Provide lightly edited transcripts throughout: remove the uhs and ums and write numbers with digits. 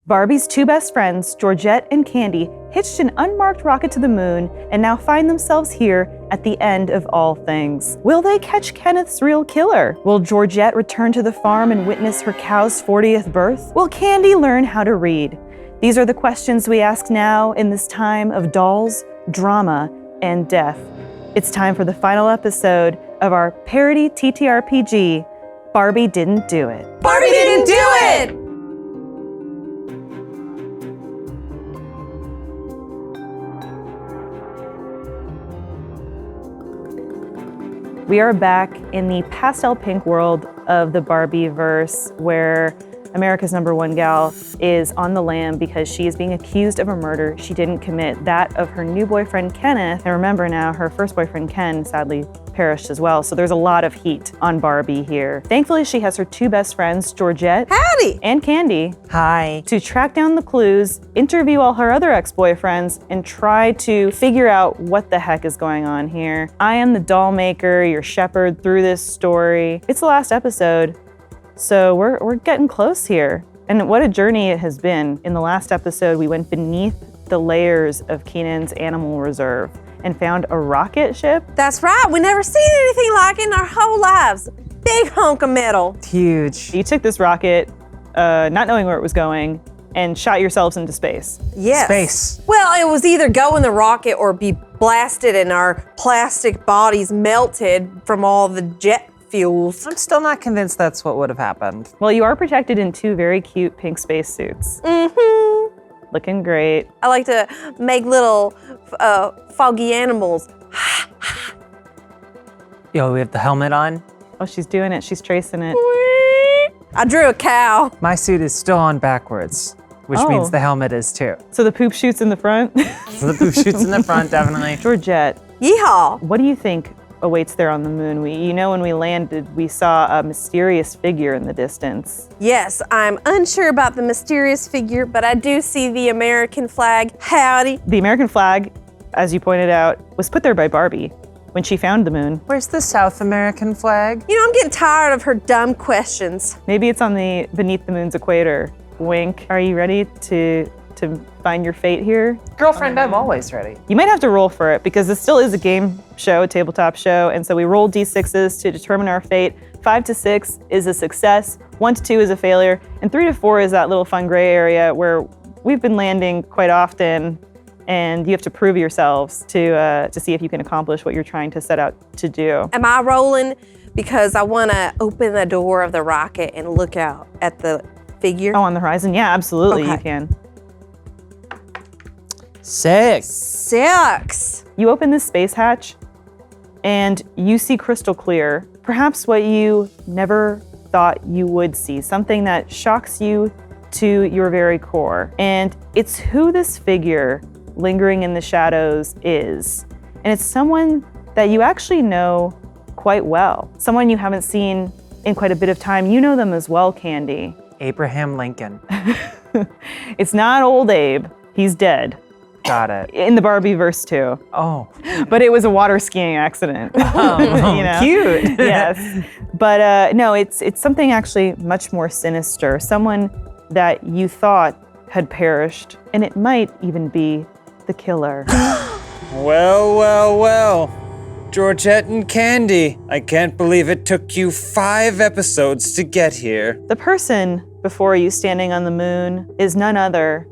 Barbie's two best friends, Georgette and Candy, hitched an unmarked rocket to the moon and now find themselves here at the end of all things. Will they catch Kenneth's real killer? Will Georgette return to the farm and witness her cow's 40th birth? Will Candy learn how to read? These are the questions we ask now in this time of dolls, drama, and death. It's time for the final episode of our parody TTRPG, Barbie Didn't Do It. Barbie didn't do it! We are back in the pastel pink world of the Barbie-verse, where America's #1 gal is on the lam because she is being accused of a murder she didn't commit, that of her new boyfriend Kenneth. And remember now, her first boyfriend Ken sadly perished as well, so there's a lot of heat on Barbie here. Thankfully, she has her two best friends, Georgette Howdy! and Candy, Hi. to track down the clues, interview all her other ex-boyfriends, and try to figure out what the heck is going on here. I am the doll maker, your shepherd through this story. It's the last episode, so we're getting close here. And what a journey it has been. In the last episode, we went beneath the layers of Kenan's animal reserve and found a rocket ship. That's right, we never seen anything like it in our whole lives. Big hunk of metal. Huge. You took this rocket, not knowing where it was going, and shot yourselves into space. Yes. Space. Well, it was either go in the rocket or be blasted and our plastic bodies melted from all the jet fuels. I'm still not convinced that's what would have happened. Well, you are protected in two very cute pink spacesuits. Mm-hmm. Looking great. I like to make little foggy animals. Yo, we have the helmet on. Oh, she's doing it. She's tracing it. I drew a cow. My suit is still on backwards, which Oh. means the helmet is too. So the poop shoots in the front. So the poop shoots in the front, definitely. Georgette, Yeehaw. what do you think awaits there on the moon? When we landed, we saw a mysterious figure in the distance. Yes, I'm unsure about the mysterious figure, but I do see the American flag. Howdy. The American flag, as you pointed out, was put there by Barbie when she found the moon. Where's the South American flag? You know, I'm getting tired of her dumb questions. Maybe it's on the beneath the moon's equator. Wink. Are you ready to find your fate here? Girlfriend, I'm always ready. You might have to roll for it because this still is a game show, a tabletop show, and so we roll d6s to determine our fate. 5 to 6 is a success, 1 to 2 is a failure, and 3 to 4 is that little fun gray area where we've been landing quite often, and you have to prove yourselves to see if you can accomplish what you're trying to set out to do. Am I rolling because I want to open the door of the rocket and look out at the figure? Oh, on the horizon? Yeah, absolutely, Okay. you can. 6. 6. You open this space hatch, and you see crystal clear, perhaps what you never thought you would see, something that shocks you to your very core. And it's who this figure lingering in the shadows is. And it's someone that you actually know quite well, someone you haven't seen in quite a bit of time. You know them as well, Candy. Abraham Lincoln. It's not old Abe, he's dead. Got it. In the Barbie-verse too. Oh. But it was a water skiing accident. You know? Cute. Yes. But no, it's something actually much more sinister. Someone that you thought had perished, and it might even be the killer. Well. Georgette and Candy, I can't believe it took you 5 episodes to get here. The person before you standing on the moon is none other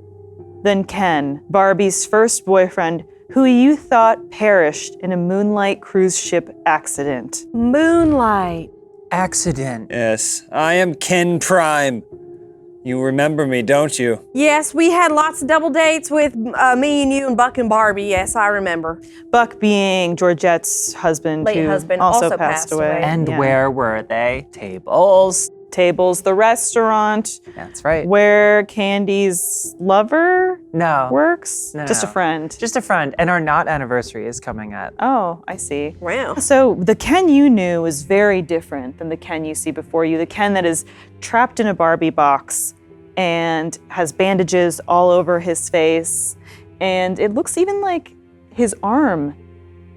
than Ken, Barbie's first boyfriend, who you thought perished in a moonlight cruise ship accident. Moonlight. Accident. Yes, I am Ken Prime. You remember me, don't you? Yes, we had lots of double dates with me and you and Buck and Barbie. Yes, I remember. Buck being Georgette's husband, Late who husband, also also passed passed away. away. And Yeah. where were they? Tables. Tables, the restaurant That's right. where Candy's lover No. works. No, Just a no. friend. Just a friend. And our not anniversary is coming up. Oh, I see. Wow. So the Ken you knew is very different than the Ken you see before you. The Ken that is trapped in a Barbie box and has bandages all over his face. And it looks even like his arm,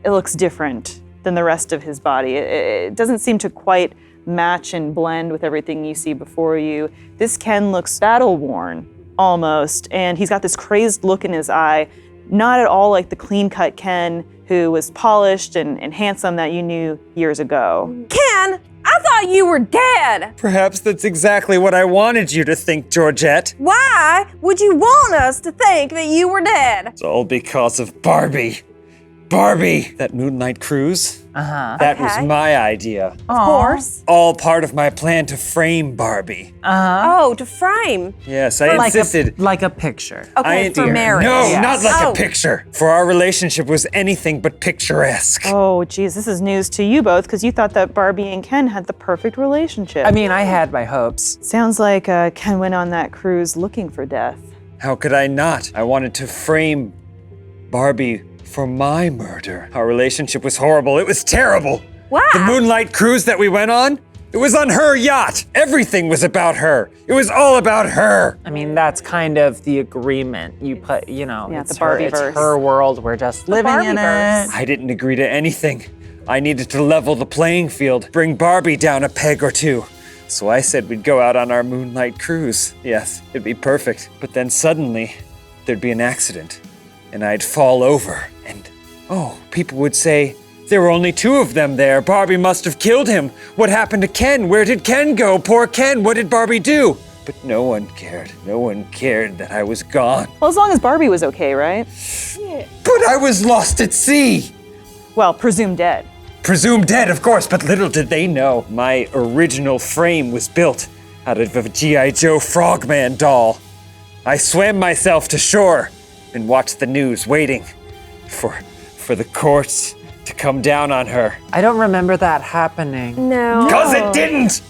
it looks different than the rest of his body. It doesn't seem to quite match and blend with everything you see before you. This Ken looks battle-worn. almost, and he's got this crazed look in his eye, not at all like the clean-cut Ken who was polished and handsome that you knew years ago. Ken, I thought you were dead. Perhaps that's exactly what I wanted you to think, Georgette. Why would you want us to think that you were dead? It's all because of Barbie. Barbie! That moonlight cruise? Uh-huh. That was Okay. my idea. Of course. All part of my plan to frame Barbie. Uh-huh. Oh, to frame. Yes, I insisted. Like a picture. Okay, for Dear, marriage. No, Yes. not like Oh. a picture. For our relationship was anything but picturesque. Oh, geez, this is news to you both because you thought that Barbie and Ken had the perfect relationship. I mean, I had my hopes. Sounds like Ken went on that cruise looking for death. How could I not? I wanted to frame Barbie for my murder. Our relationship was horrible. It was terrible. Why? The moonlight cruise that we went on, it was on her yacht. Everything was about her. It was all about her. I mean, that's kind of the agreement you put, Yeah, it's the Barbieverse. It's her world. We're just living in Barbieverse. it. I didn't agree to anything. I needed to level the playing field, bring Barbie down a peg or two. So I said we'd go out on our moonlight cruise. Yes, it'd be perfect. But then suddenly, there'd be an accident, and I'd fall over. And, people would say, there were only two of them there. Barbie must have killed him. What happened to Ken? Where did Ken go? Poor Ken, what did Barbie do? But no one cared. No one cared that I was gone. Well, as long as Barbie was okay, right? But I was lost at sea. Well, presumed dead. Presumed dead, of course, but little did they know. My original frame was built out of a G.I. Joe Frogman doll. I swam myself to shore and watched the news, waiting for the courts to come down on her. I don't remember that happening. No. Because it didn't!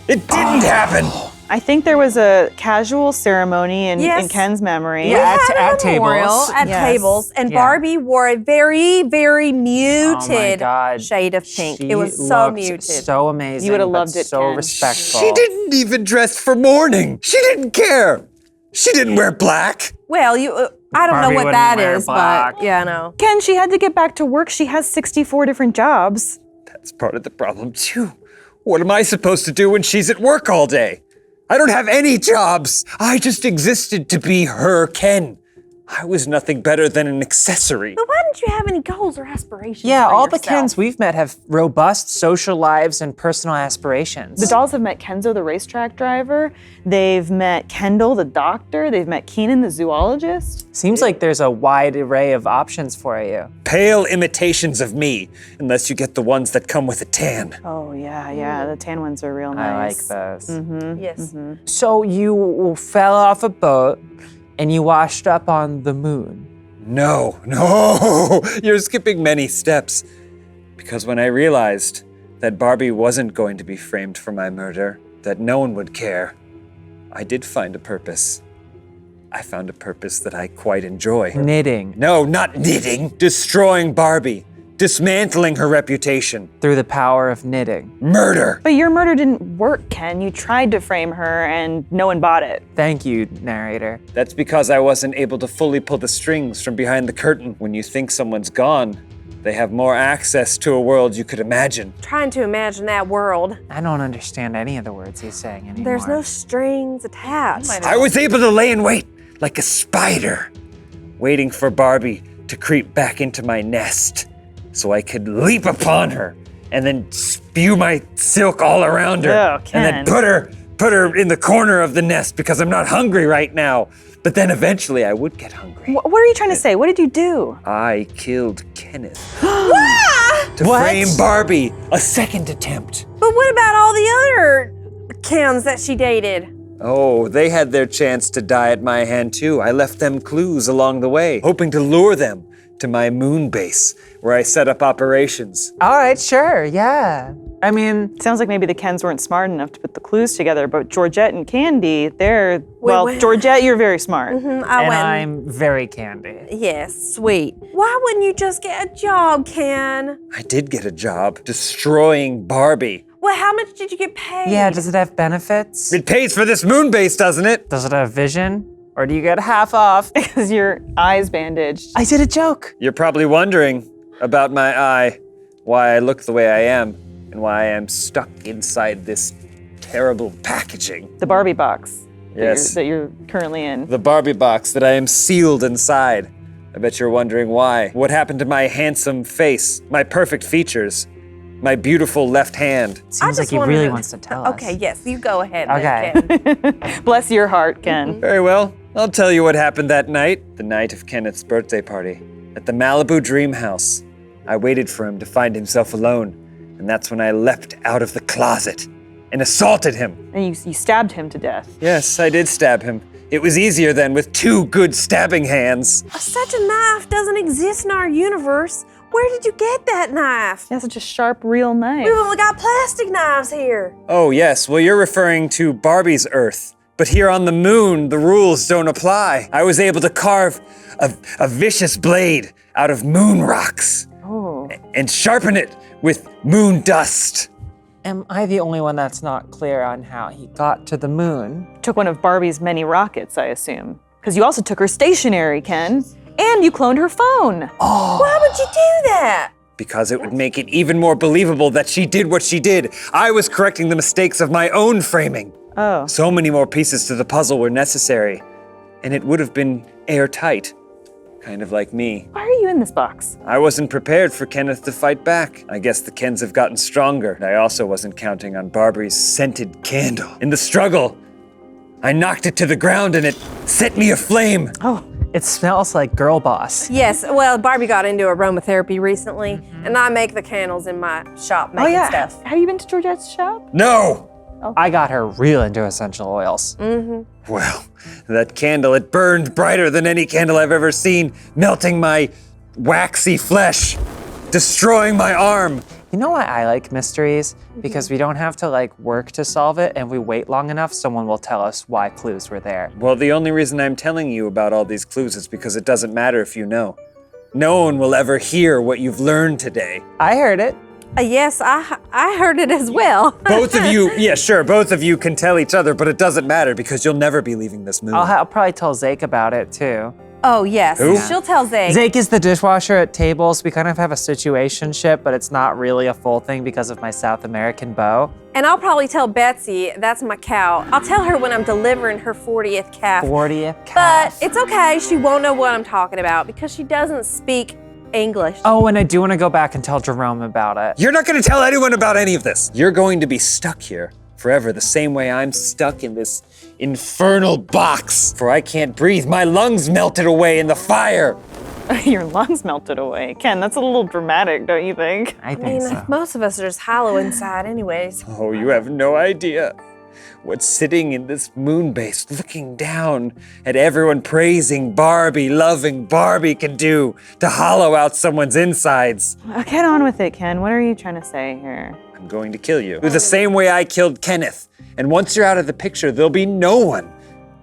It didn't happen! I think there was a casual ceremony in Yes. Ken's memory. Yeah. We had at a memorial tables. At Yes. tables, and Yeah. Barbie wore a very, very muted God. shade of pink. She It was so looked muted. so amazing. You would've but loved it, So Ken. respectful. She didn't even dress for mourning. She didn't care. She didn't wear black. Well, I don't know Barbie what wouldn't that wear is, black. but yeah, no. Ken, she had to get back to work. She has 64 different jobs. That's part of the problem, too. What am I supposed to do when she's at work all day? I don't have any jobs. I just existed to be her Ken. I was nothing better than an accessory. But why didn't you have any goals or aspirations? Yeah, for all the yourself? Kens we've met have robust social lives and personal aspirations. The dolls have met Kenzo, the racetrack driver. They've met Kendall, the doctor. They've met Kenan, the zoologist. Seems like there's a wide array of options for you. Pale imitations of me, unless you get the ones that come with a tan. Oh, yeah. The tan ones are real I like nice. those. Yes. So you fell off a boat and you washed up on the moon. No, you're skipping many steps. Because when I realized that Barbie wasn't going to be framed for my murder, that no one would care, I did find a purpose. I found a purpose that I quite enjoy. Knitting No, not knitting. Destroying Barbie. Dismantling her reputation. through the power of knitting. Murder. But your murder didn't work, Ken. You tried to frame her and no one bought it. Thank you, narrator. That's because I wasn't able to fully pull the strings from behind the curtain. When you think someone's gone, they have more access to a world you could imagine. Trying to imagine that world. I don't understand any of the words he's saying anymore. There's no strings attached. I was able to lay in wait like a spider, waiting for Barbie to creep back into my nest so I could leap upon her and then spew my silk all around her Oh, and then Ken. put her in the corner of the nest because I'm not hungry right now. But then eventually I would get hungry. What are you trying to say? What did you do? I killed Kenneth to frame Barbie. A second attempt. But what about all the other Kens that she dated? Oh, they had their chance to die at my hand too. I left them clues along the way, hoping to lure them to my moon base, where I set up operations. All right, sure, yeah. I mean, Sounds like maybe the Kens weren't smart enough to put the clues together, but Georgette and Candy, went- Georgette, you're very smart. I and went. I'm very candy. Yes, sweet. Why wouldn't you just get a job, Ken? I did get a job destroying Barbie. Well, how much did you get paid? Yeah, does it have benefits? It pays for this moon base, doesn't it? Does it have vision? Or do you get half off? Because your eye's bandaged. I did a joke. You're probably wondering about my eye, why I look the way I am, and why I am stuck inside this terrible packaging. The Barbie box. Yes. that you're currently in. The Barbie box that I am sealed inside. I bet you're wondering why. What happened to my handsome face, my perfect features, my beautiful left hand? Seems like he really wants to tell us. Okay, yes, you go ahead. Okay. Then, Ken. Bless your heart, Ken. Very well. I'll tell you what happened that night, the night of Kenneth's birthday party, at the Malibu Dream House. I waited for him to find himself alone, and that's when I leapt out of the closet and assaulted him. And you stabbed him to death. Yes, I did stab him. It was easier then with 2 good stabbing hands. Such a knife doesn't exist in our universe. Where did you get that knife? That's such a sharp, real knife. We've only got plastic knives here. Oh yes, well you're referring to Barbie's Earth. But here on the moon, the rules don't apply. I was able to carve a vicious blade out of moon rocks Oh. and sharpen it with moon dust. Am I the only one that's not clear on how he got to the moon? Took one of Barbie's many rockets, I assume. Because you also took her stationery, Ken. And you cloned her phone. Why would you do that? Because it would make it even more believable that she did what she did. I was correcting the mistakes of my own framing. Oh. So many more pieces to the puzzle were necessary, and it would have been airtight. Kind of like me. Why are you in this box? I wasn't prepared for Kenneth to fight back. I guess the Kens have gotten stronger. I also wasn't counting on Barbie's scented candle. In the struggle, I knocked it to the ground and it set me aflame. Oh. It smells like girl boss. Yes, well, Barbie got into aromatherapy recently, and I make the candles in my shop making stuff. Have you been to Georgette's shop? No! I got her real into essential oils. Well, that candle, it burned brighter than any candle I've ever seen, melting my waxy flesh, destroying my arm. You know why I like mysteries? Because we don't have to work to solve it, and we wait long enough, someone will tell us why clues were there. Well, the only reason I'm telling you about all these clues is because it doesn't matter if you know. No one will ever hear what you've learned today. I heard it. Yes, I heard it as well. Both of you, yeah, sure, both of you can tell each other, but it doesn't matter because you'll never be leaving this moon. I'll probably tell Zake about it too. Oh, yes. Who? She'll tell Zake. Zake is the dishwasher at tables. We kind of have a situationship, but it's not really a full thing because of my South American beau. And I'll probably tell Betsy, that's my cow. I'll tell her when I'm delivering her 40th calf. 40th But calf. it's okay, she won't know what I'm talking about because she doesn't speak English. Oh, and I do want to go back and tell Jerome about it. You're not going to tell anyone about any of this. You're going to be stuck here forever the same way I'm stuck in this infernal box. For I can't breathe. My lungs melted away in the fire. Your lungs melted away. Ken, that's a little dramatic, don't you think? I I think mean, so. most of us are just hollow inside anyways. Oh, you have no idea what's sitting in this moon base looking down at everyone praising Barbie, loving Barbie can do to hollow out someone's insides. Get on with it, Ken. What are you trying to say here? I'm going to kill you. The same way I killed Kenneth. And once you're out of the picture, there'll be no one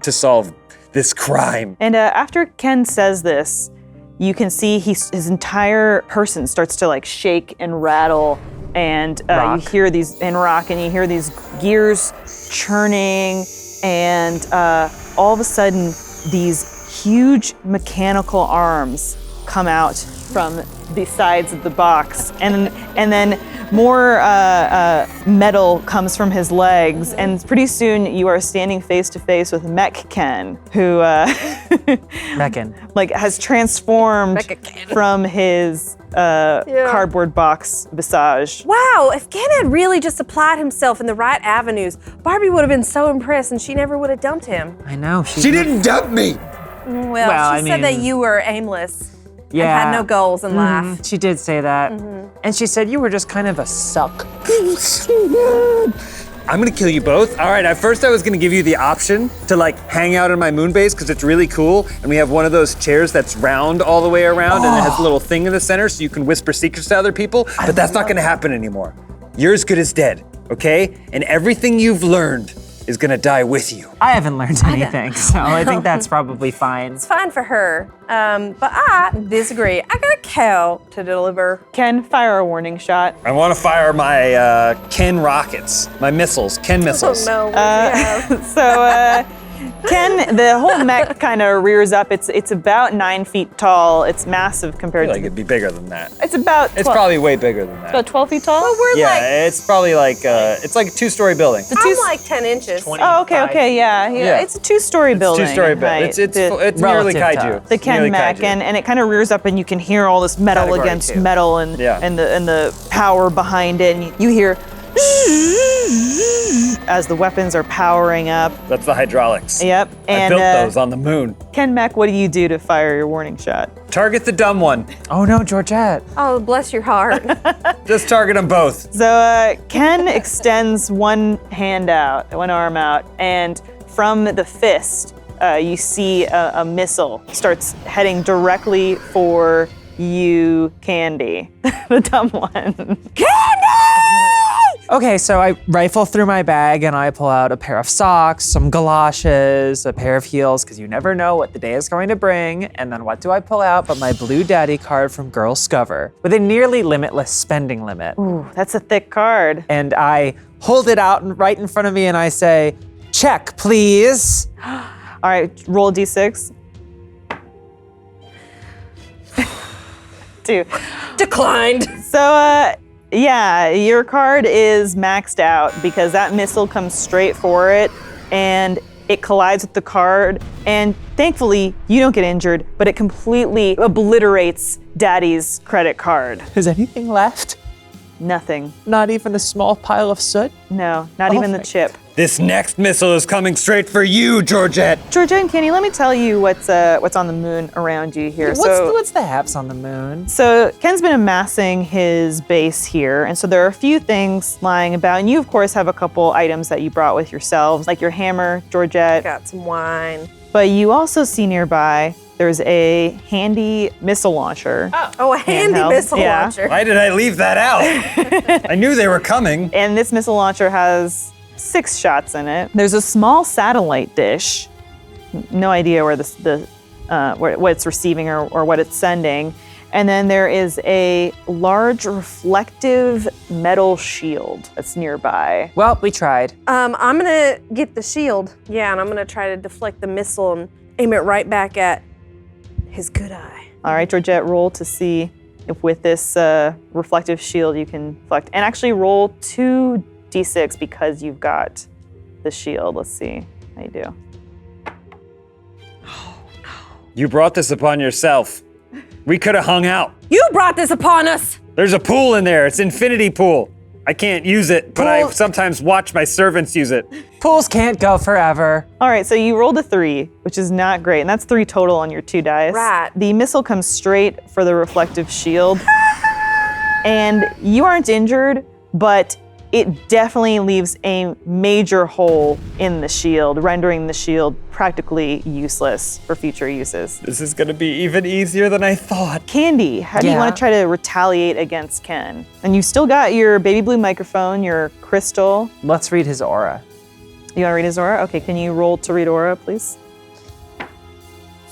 to solve this crime. And after Ken says this, you can see his entire person starts to shake and rattle, and you hear these gears churning, and all of a sudden these huge mechanical arms come out from the sides of the box, and then more metal comes from his legs, and pretty soon you are standing face to face with Mech Ken, who Meccan. has transformed Mecha-Ken. from his cardboard box visage. Wow, if Ken had really just applied himself in the right avenues, Barbie would have been so impressed and she never would have dumped him. I know. She didn't dump me. Well, she said that you were aimless and Yeah. had no goals in life. She did say that. And she said you were just kind of a suck. I'm gonna kill you both. All right, at first I was gonna give you the option to hang out in my moon base because it's really cool. And we have one of those chairs that's round all the way around and it has a little thing in the center so you can whisper secrets to other people, but that's not gonna happen anymore. You're as good as dead, okay? And everything you've learned is gonna die with you. I haven't learned anything, so I think that's probably fine. It's fine for her, but I disagree. I got a cow to deliver. Ken, fire a warning shot. I wanna fire my Ken rockets, my missiles, Ken missiles. Oh no, what do we have? So Ken, the whole mech kind of rears up. It's about 9 feet tall. It's massive I compared feel to. like it'd be bigger than that. It's about. It's probably way bigger than that. about 12 feet tall. But we're Yeah, like, it's probably like it's like a 2-story building. I'm like 10 inches. Oh, okay, yeah. Yeah. It's a 2-story building. 2-story in building. height. It's nearly relative to kaiju. us. the It's nearly Ken mech, kaiju. and it kind of rears up, and you can hear all this metal Category against 2. metal, and Yeah. and the power behind it, and you hear as the weapons are powering up. That's the hydraulics. Yep. I And built those on the moon. Ken mech, what do you do to fire your warning shot? Target the dumb one. Oh no, Georgette. Oh, bless your heart. Just target them both. So Ken extends one hand out, one arm out, and from the fist, you see a missile starts heading directly for you, Candy, the dumb one. Okay, so I rifle through my bag and I pull out a pair of socks, some galoshes, a pair of heels, because you never know what the day is going to bring. And then what do I pull out but my Blue Daddy card from Girl Scover with a nearly limitless spending limit. Ooh, that's a thick card. And I hold it out right in front of me and I say, check, please. All right, roll a d6. 2. Declined. So, yeah, your card is maxed out because that missile comes straight for it and it collides with the card. And thankfully, you don't get injured, but it completely obliterates Daddy's credit card. Is anything left? Nothing. Not even a small pile of soot? No, not Oh even the my chip. This next missile is coming straight for you, Georgette. Georgia and Kenny, let me tell you what's on the moon around you here. What's the haps on the moon? So Ken's been amassing his base here, and so there are a few things lying about, and you of course have a couple items that you brought with yourselves, like your hammer, Georgette, Got some wine. but you also see nearby there's a handy missile launcher. Oh, a handy Handheld, missile yeah. launcher. Why did I leave that out? I knew they were coming. And this missile launcher has 6 shots in it. There's a small satellite dish. No idea where what it's receiving or what it's sending. And then there is a large reflective metal shield that's nearby. Well, we tried. I'm gonna get the shield. Yeah, and I'm gonna try to deflect the missile and aim it right back at his good eye. All right, Georgette, roll to see if with this reflective shield you can deflect. And actually roll 2d6 because you've got the shield. Let's see how you do. You brought this upon yourself. We could have hung out. You brought this upon us. There's a pool in there. It's infinity pool. I can't use it, but I Pool- sometimes watch my servants use it. Pools can't go forever. All right, so you rolled a 3, which is not great, and that's 3 total on your 2 dice. Right. The missile comes straight for the reflective shield, and you aren't injured, but it definitely leaves a major hole in the shield, rendering the shield practically useless for future uses. This is gonna be even easier than I thought. Candy, how do you Yeah. want to try to retaliate against Ken? And you still got your baby blue microphone, your crystal. Let's read his aura. You want to read his aura? Okay, can you roll to read aura, please?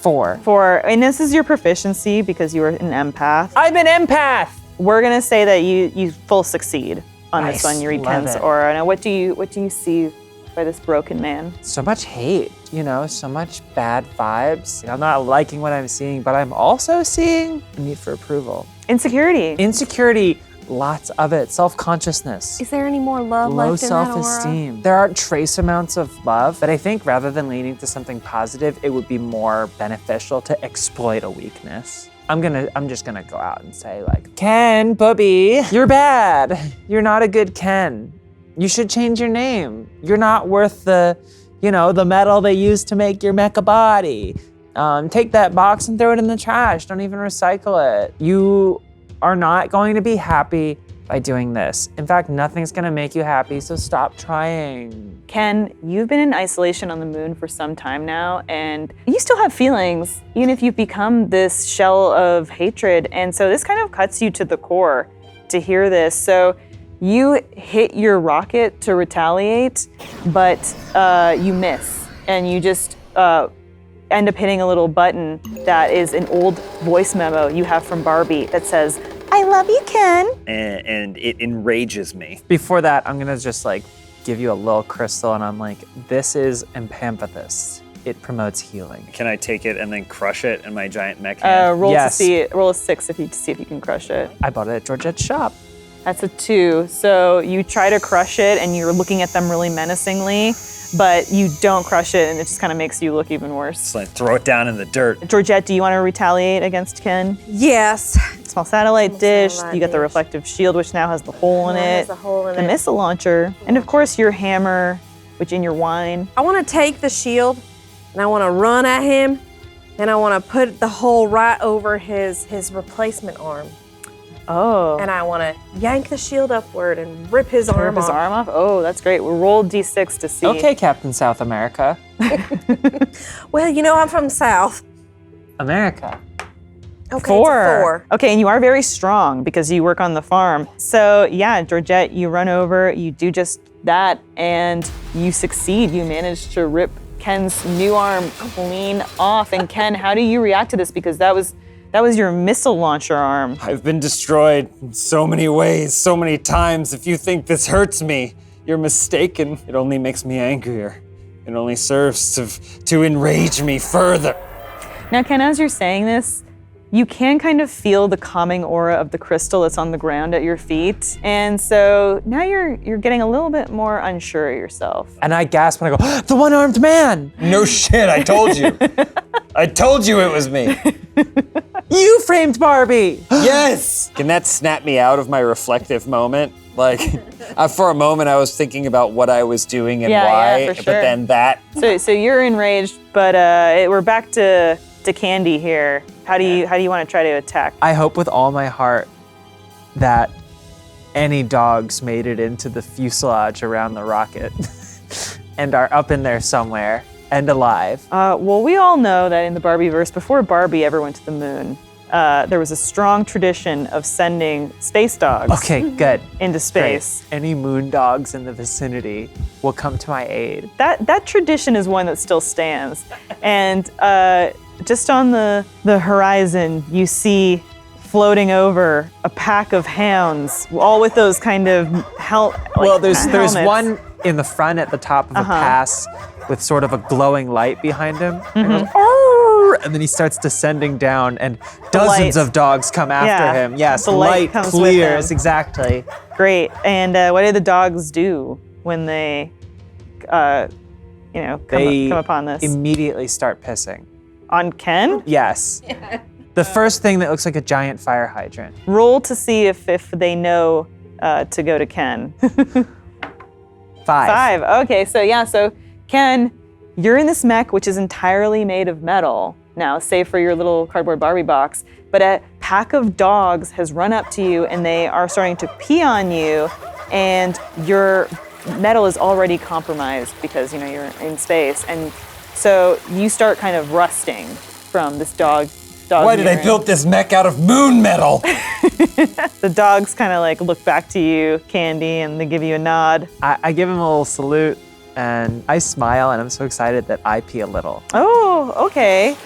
4. And this is your proficiency because you are an empath. I'm an empath. We're gonna say that you full succeed on this Nice. one. You read Love Ken's it. aura. Now, what do you see by this broken man? So much hate, so much bad vibes. I'm not liking what I'm seeing, but I'm also seeing a need for approval. Insecurity. Insecurity, lots of it. Self-consciousness. Is there any more love Low left in that aura? self-esteem. There are trace amounts of love, but I think rather than leaning to something positive, it would be more beneficial to exploit a weakness. I'm just gonna go out and say like, Ken, Bubby, you're bad. You're not a good Ken. You should change your name. You're not worth the metal they use to make your mecha body. Take that box and throw it in the trash. Don't even recycle it. You are not going to be happy by doing this. In fact, nothing's gonna make you happy, so stop trying. Ken, you've been in isolation on the moon for some time now, and you still have feelings, even if you've become this shell of hatred. And so this kind of cuts you to the core to hear this. So you hit your rocket to retaliate, but you miss, and you just end up hitting a little button that is an old voice memo you have from Barbie that says, "I love you, Ken." And it enrages me. Before that, I'm gonna just like give you a little crystal and I'm like, this is empathist. it promotes healing. Can I take it and then crush it in my giant mech hand? Roll Yes. roll a 6 to see if you can crush it. I bought it at Georgette's shop. That's a 2. So you try to crush it and you're looking at them really menacingly, but you don't crush it and it just kind of makes you look even worse. So I throw it down in the dirt. Georgette, do you want to retaliate against Ken? Yes. Small satellite dish, satellite you got the dish. reflective shield, which now has the hole in Now it it. has a hole in the it. missile launcher, and of course your hammer, which in your wine. I want to take the shield and I want to run at him and I want to put the hole right over his replacement arm. Oh. And I want to yank the shield upward and rip his arm Rip his off. arm off? Oh, that's great. We'll roll D6 to see. Okay, Captain South America. Well, you know I'm from the South. America. Okay, 4. It's a 4. Okay, and you are very strong because you work on the farm. So yeah, Georgette, you run over, you do just that, and you succeed. You manage to rip Ken's new arm clean off. And Ken, how do you react to this? Because that was your missile launcher arm. I've been destroyed in so many ways, so many times. If you think this hurts me, you're mistaken. It only makes me angrier. It only serves to enrage me further. Now, Ken, as you're saying this, you can kind of feel the calming aura of the crystal that's on the ground at your feet. And so now you're getting a little bit more unsure of yourself. And I gasp when I go, the one-armed man! No shit, I told you. I told you it was me. You framed Barbie! Yes! Can that snap me out of my reflective moment? Like, for a moment I was thinking about what I was doing and Yeah, why, yeah, for but sure. then that, So you're enraged, but we're back to Candy here. How do you want to try to attack? I hope with all my heart that any dogs made it into the fuselage around the rocket and are up in there somewhere and alive. Well, we all know that in the Barbieverse, before Barbie ever went to the moon, there was a strong tradition of sending space dogs Okay, good. into space. Great. Any moon dogs in the vicinity will come to my aid. That tradition is one that still stands. And just on the horizon, you see floating over a pack of hounds, all with those kind of Well, there's helmets. one in the front at the top of a pass with sort of a glowing light behind him. And, he goes, "Arr!" And then he starts descending down and dozens light. of dogs come after Yeah, him. Yes, the light light comes with clears, him. exactly. Great. And what do the dogs do when they, come upon this? Immediately start pissing. On Ken? Yes. The first thing that looks like a giant fire hydrant. Roll to see if they know to go to Ken. 5. 5. Okay, so Ken, you're in this mech which is entirely made of metal now, save for your little cardboard Barbie box. But a pack of dogs has run up to you and they are starting to pee on you, and your metal is already compromised because you're in space, and so you start kind of rusting from this dog. why did I urine. build this mech out of moon metal? The dogs kind of like look back to you, Candy, and they give you a nod. I give him a little salute and I smile and I'm so excited that I pee a little. Oh, okay.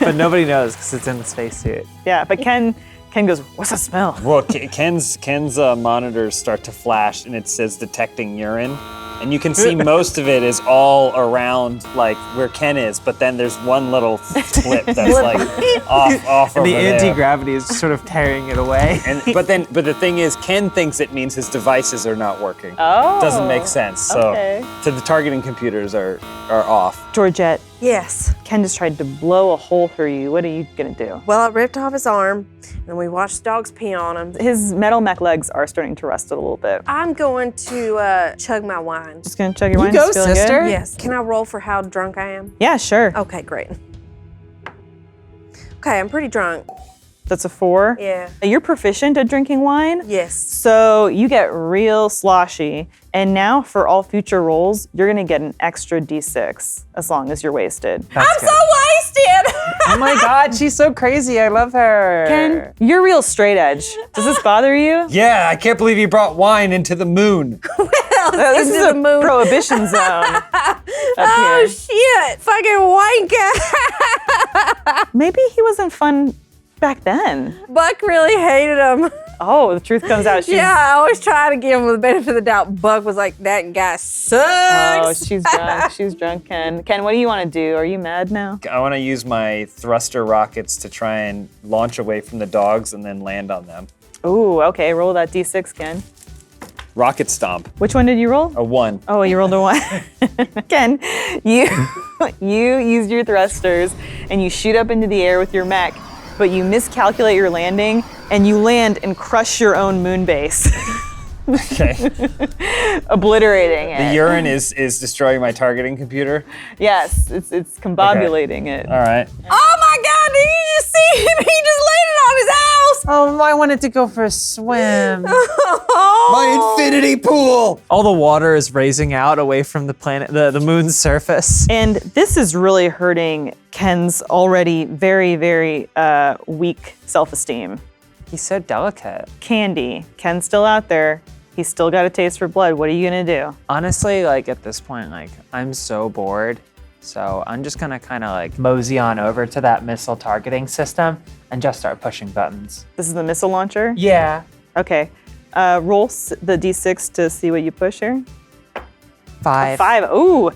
But nobody knows because it's in the spacesuit. Yeah, but Ken goes, "What's that smell?" Well, Ken's monitors start to flash and it says detecting urine. And you can see most of it is all around like where Ken is, but then there's one little flip that's like off And over the there. anti-gravity is sort of carrying it away. But the thing is, Ken thinks it means his devices are not working. Oh. Doesn't make sense. So, Okay. so the targeting computers are off. Georgette, Yes. Ken just tried to blow a hole through you. What are you gonna do? Well, I ripped off his arm and we watched the dogs pee on him. His metal mech legs are starting to rust a little bit. I'm going to chug my wine. Just gonna chug your wine. go, It's feeling good? sister. Yes. Can I roll for how drunk I am? Yeah, sure. Okay, great. Okay, I'm pretty drunk. That's a 4. Yeah. You're proficient at drinking wine. Yes. So you get real sloshy, and now for all future rolls, you're gonna get an extra D6 as long as you're wasted. That's I'm good. so wasted. Oh my God, she's so crazy. I love her. Ken, you're real straight edge. Does this bother you? Yeah, I can't believe you brought wine into the moon. This is Into a the moon. prohibition zone. up Oh here. shit! Fucking wanker. Maybe he wasn't fun back then? Buck really hated him. Oh, the truth comes out. She's, Yeah, I always try to give him the benefit of the doubt. Buck was like, that guy Oh, sucks. she's drunk. She's drunk, Ken. Ken, what do you want to do? Are you mad now? I want to use my thruster rockets to try and launch away from the dogs and then land on them. Ooh, okay. Roll that D6, Ken. Rocket stomp. Which one did you roll? A 1. Oh, you rolled a 1. Ken, you used your thrusters and you shoot up into the air with your mech, but you miscalculate your landing and you land and crush your own moon base, Okay. obliterating it. The urine is destroying my targeting computer. Yes, it's combobulating it. All right. Oh my God, did you just see him? He just landed on his house. Oh, I wanted to go for a swim. My infinity pool. All the water is raising out away from the planet, the moon's surface. And this is really hurting Ken's already very, very weak self-esteem. He's so delicate. Candy, Ken's still out there. He's still got a taste for blood. What are you gonna do? Honestly, like at this point, like I'm so bored. So I'm just gonna kind of like mosey on over to that missile targeting system and just start pushing buttons. This is the missile launcher? Yeah. Okay. Roll the D6 to see what you push here. 5. 5. Ooh.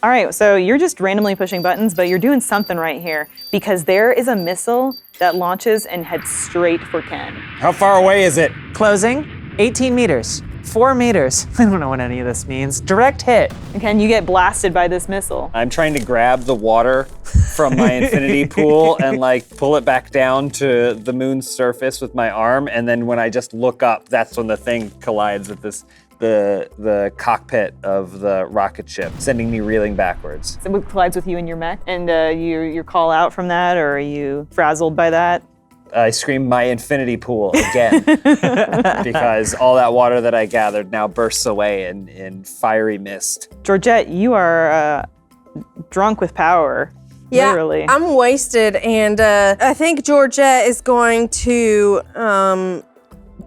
All right, so you're just randomly pushing buttons, but you're doing something right here because there is a missile that launches and heads straight for Ken. How far away is it? Closing, 18 meters, 4 meters. I don't know what any of this means. Direct hit. And Ken, you get blasted by this missile. I'm trying to grab the water from my infinity pool and like pull it back down to the moon's surface with my arm. And then when I just look up, that's when the thing collides with the cockpit of the rocket ship, sending me reeling backwards. So it collides with you and your mech, and you call out from that, or are you frazzled by that? I scream my infinity pool again because all that water that I gathered now bursts away in fiery mist. Georgette, you are drunk with power. Yeah, Literally. I'm wasted, and I think Georgette is going to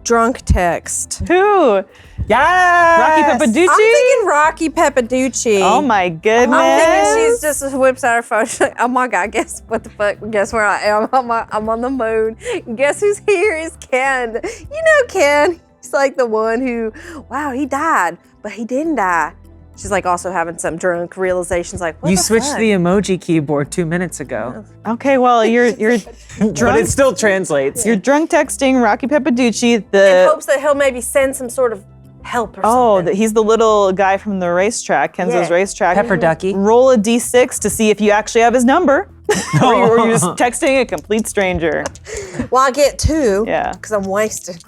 drunk text. Who? Yeah. Rocky Papaducci? I'm thinking Rocky Papaducci. Oh my goodness. I'm thinking she's just whips out her phone. She's like, oh my God, guess what the fuck? Guess where I am? I'm on the moon. Guess who's here is Ken. You know Ken. He's like the one who, wow, he died, but he didn't die. She's like also having some drunk realizations like, what You the switched fuck? the emoji keyboard 2 minutes ago. Okay, well, you're But drunk. it still translates. You're drunk texting Rocky Papaducci. in hopes that he'll maybe send some sort of help or something. He's the little guy from the racetrack, Kenzo's Yeah. racetrack. Pepper Ducky. Roll a D6 to see if you actually have his number. or you're just texting a complete stranger. Well, I get 2 Yeah. because I'm wasted.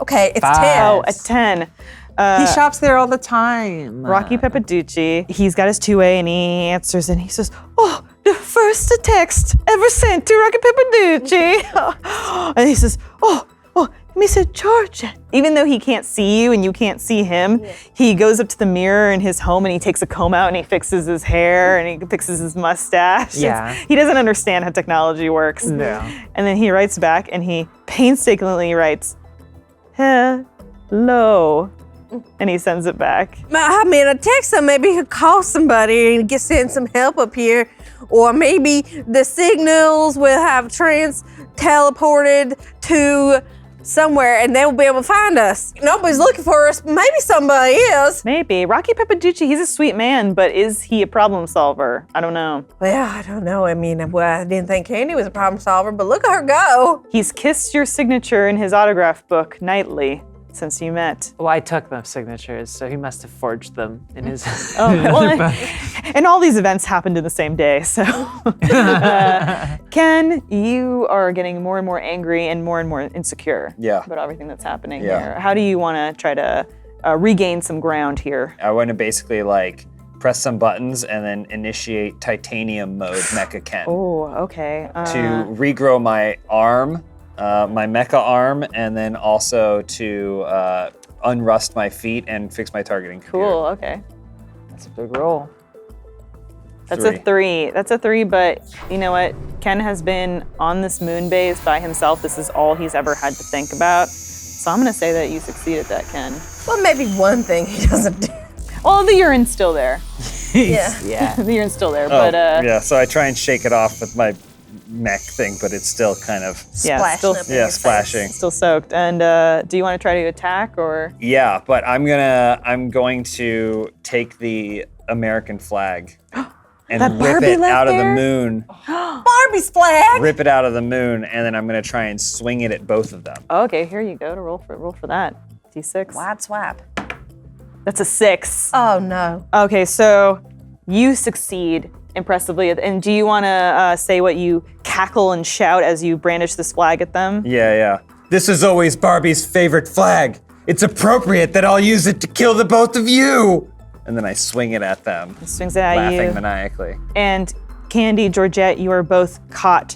Okay, it's 5. 10. Oh, a 10. He shops there all the time. Rocky Papaducci. He's got his 2A and he answers and he says, oh, the first text ever sent to Rocky Papaducci. And he says, oh, Mr. George. Even though he can't see you and you can't see him, he goes up to the mirror in his home and he takes a comb out and he fixes his hair and he fixes his mustache. Yeah. He doesn't understand how technology works. No. And then he writes back and he painstakingly writes, hello. And he sends it back. I mean, a text him, maybe he'll call somebody and send some help up here. Or maybe the signals will have teleported to somewhere and they'll be able to find us. Nobody's looking for us, but maybe somebody is. Maybe. Rocky Papaducci, he's a sweet man, but is he a problem solver? I don't know. Well, I don't know. I mean, I didn't think Candy was a problem solver, but look at her go. He's kissed your signature in his autograph book nightly since you met. Well, I took the signatures, so he must have forged them in his. And all these events happened in the same day, so. Ken, you are getting more and more angry and more insecure Yeah. about everything that's happening Yeah. here. How do you want to try to regain some ground here? I want to basically like press some buttons and then initiate titanium mode Mecha Ken Oh, okay. to regrow my arm, my mecha arm, and then also to unrust my feet and fix my targeting computer. Cool, okay. That's a big roll. That's a 3. That's a 3, but you know what? Ken has been on this moon base by himself. This is all he's ever had to think about. So I'm gonna say that you succeed at that, Ken. Well, maybe one thing he doesn't do. Well, the urine's still there. Yeah. Yeah. The urine's still there, Oh, but yeah, so I try and shake it off with my mech thing, but it's still kind of Yeah, still, Splashing up in your face. splashing. still soaked. And do you want to try to attack or? Yeah, but I'm going to take the American flag and That rip Barbie it left out of the there? moon. Barbie's flag. Rip it out of the moon, and then I'm gonna try and swing it at both of them. Okay, here you go to roll for that. D6. Wide swap. That's a 6. Oh no. Okay, so you succeed impressively. And do you want to say what you cackle and shout as you brandish this flag at them? Yeah. This is always Barbie's favorite flag. It's appropriate that I'll use it to kill the both of you. And then I swing it at them, Swings it at laughing you. maniacally. And Candy, Georgette, you are both caught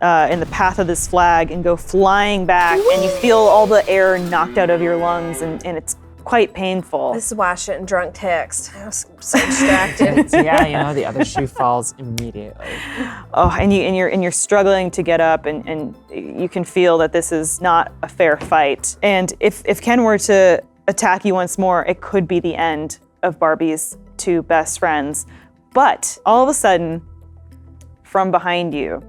in the path of this flag and go flying back, and you feel all the air knocked out of your lungs, and it's quite painful. This is why I shouldn't drunk text. I was so distracted. Yeah, the other shoe falls immediately. Oh, and you're struggling to get up, and you can feel that this is not a fair fight. And if Ken were to attack you once more, it could be the end of Barbie's two best friends. But all of a sudden, from behind you,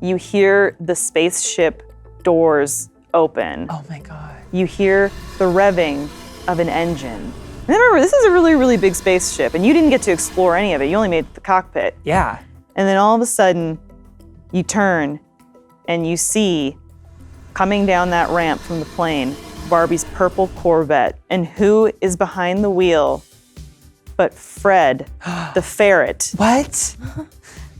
you hear the spaceship doors open. Oh my God. You hear the revving of an engine. And remember, this is a really, really big spaceship, and you didn't get to explore any of it. You only made the cockpit. Yeah. And then all of a sudden, you turn and you see, coming down that ramp from the plane, Barbie's purple Corvette. And who is behind the wheel but Fred, the ferret? What?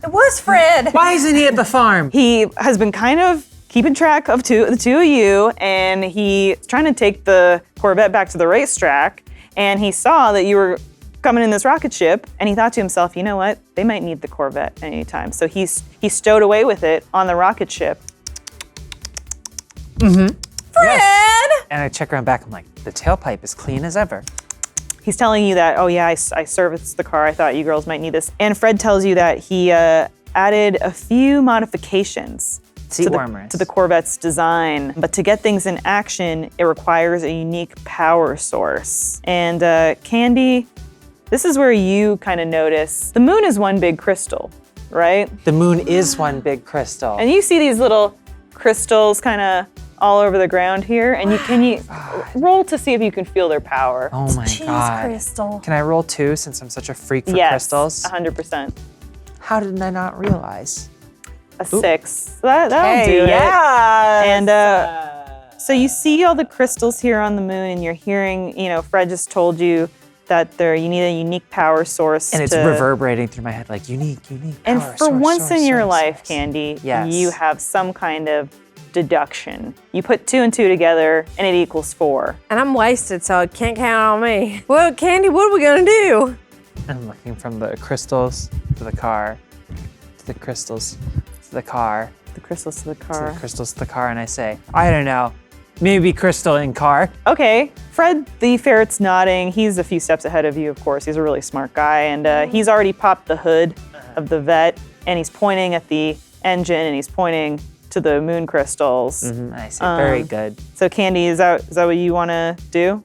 It was Fred. Why isn't he at the farm? He has been kind of keeping track of the two of you, and he's trying to take the Corvette back to the racetrack, and he saw that you were coming in this rocket ship, and he thought to himself, you know what? They might need the Corvette at any time. So he stowed away with it on the rocket ship. Fred. And I check around back, I'm like, the tailpipe is clean as ever. He's telling you that, oh yeah, I serviced the car. I thought you girls might need this. And Fred tells you that he added a few modifications Seat to warmers. the Corvette's design. But to get things in action, it requires a unique power source. And Candy, this is where you kind of notice the moon is one big crystal, right? The moon is one big crystal. And you see these little crystals kind of all over the ground here, and you roll to see if you can feel their power. Oh my Cheese God. crystal. Can I roll 2 since I'm such a freak for Yes, crystals? 100%. How did I not realize? A 6. That'll do it. yeah. And so you see all the crystals here on the moon, and you're hearing, Fred just told you that you need a unique power source. And it's reverberating through my head like unique And power for source, once source, in your source, life, source. Candy, Yes. you have some kind of deduction. You put 2 and 2 together, and it equals 4. And I'm wasted, so it can't count on me. Well, Candy, what are we gonna do? I'm looking from the crystals to the car, to the crystals to the car, The crystals to the to car. the crystals to the car, and I say, I don't know, maybe crystal in car. Okay, Fred the ferret's nodding. He's a few steps ahead of you, of course. He's a really smart guy, and he's already popped the hood of the vet, and he's pointing at the engine, and he's pointing to the moon crystals. I say, very good. So Candy, is that what you want to do?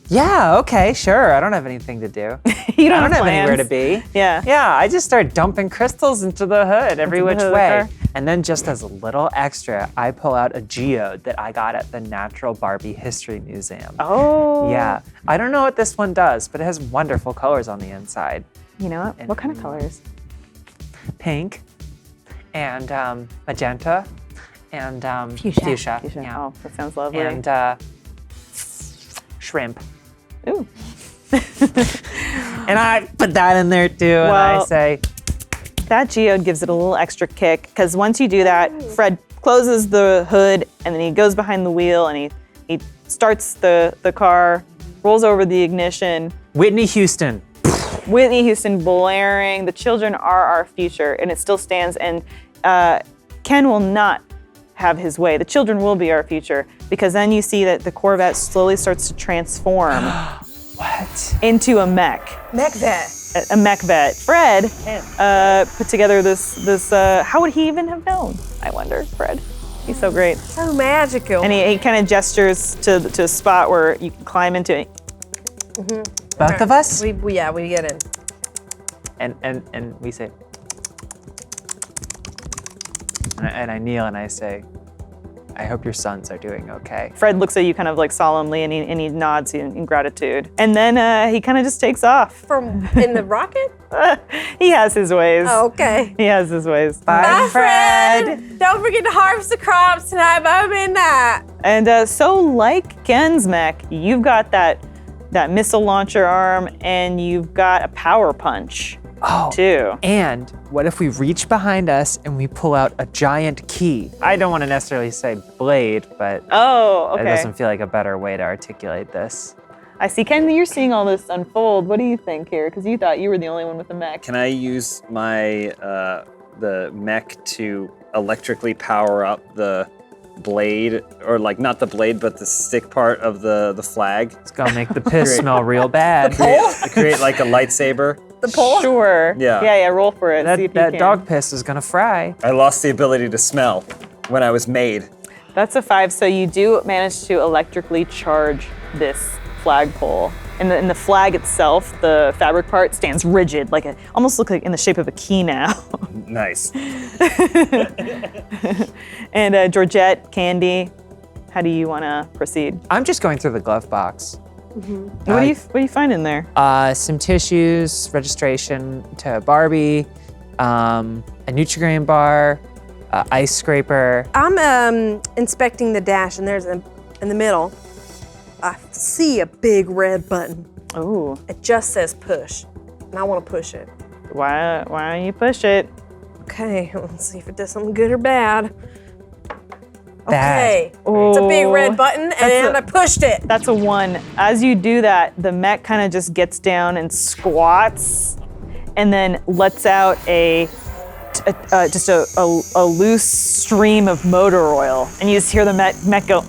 Yeah, okay, sure. I don't have anything to do. You don't I don't have plans. anywhere to be. Yeah. Yeah, I just start dumping crystals into the hood every Into the which hood of the way. car. And then just as a little extra, I pull out a geode that I got at the Natural Barbie History Museum. Oh. Yeah, I don't know what this one does, but it has wonderful colors on the inside. You know what? What kind of colors? Pink and magenta and fuchsia. Yeah. Oh, that sounds lovely. And shrimp. Ooh. And I put that in there too, and I Well- say, That geode gives it a little extra kick, because once you do that, Fred closes the hood, and then he goes behind the wheel, and he starts the car, rolls over the ignition. Whitney Houston. Whitney Houston blaring, "The children are our future," and it still stands. And Ken will not have his way. The children will be our future, because then you see that the Corvette slowly starts to transform What? into a mech. Mech vet. A mech vet. Fred put together this. How would he even have known? I wonder, Fred. He's so great. So magical. And he kind of gestures to a spot where you can climb into it. Both of us? we get in. And we say, And I kneel and I say, I hope your sons are doing okay. Fred looks at you kind of like solemnly and he nods in gratitude. And then he kind of just takes off. From in the rocket? He has his ways. Oh, okay. He has his ways. Bye, Fred. Don't forget to harvest the crops tonight by midnight. And so like Ken's mech, you've got that missile launcher arm and you've got a power punch too. And what if we reach behind us and we pull out a giant key? I don't want to necessarily say blade, but Oh, okay. it doesn't feel like a better way to articulate this. I see. Ken, you're seeing all this unfold. What do you think here? Because you thought you were the only one with the mech. Can I use my the mech to electrically power up the blade, or like not the blade, but the stick part of the flag? It's gonna make the piss smell real bad. Create like a lightsaber. The pole? Sure. Yeah. Roll for it. See if you That can. dog piss is gonna fry. I lost the ability to smell when I was made. That's a 5. So you do manage to electrically charge this flagpole. And the flag itself, the fabric part, stands rigid, almost looks like in the shape of a key now. Nice. And Georgette, Candy, how do you want to proceed? I'm just going through the glove box. What do you find in there? Some tissues, registration to Barbie, a Nutri-Grain bar, ice scraper. I'm inspecting the dash, and there's in the middle, I see a big red button. Oh, It just says push, and I want to push it. why don't you push it? Okay, let's see if it does something good or bad. Bad. Okay, it's a big red button, and I pushed it. That's a 1. As you do that, the mech kind of just gets down and squats, and then lets out just a loose stream of motor oil, and you just hear the mech go,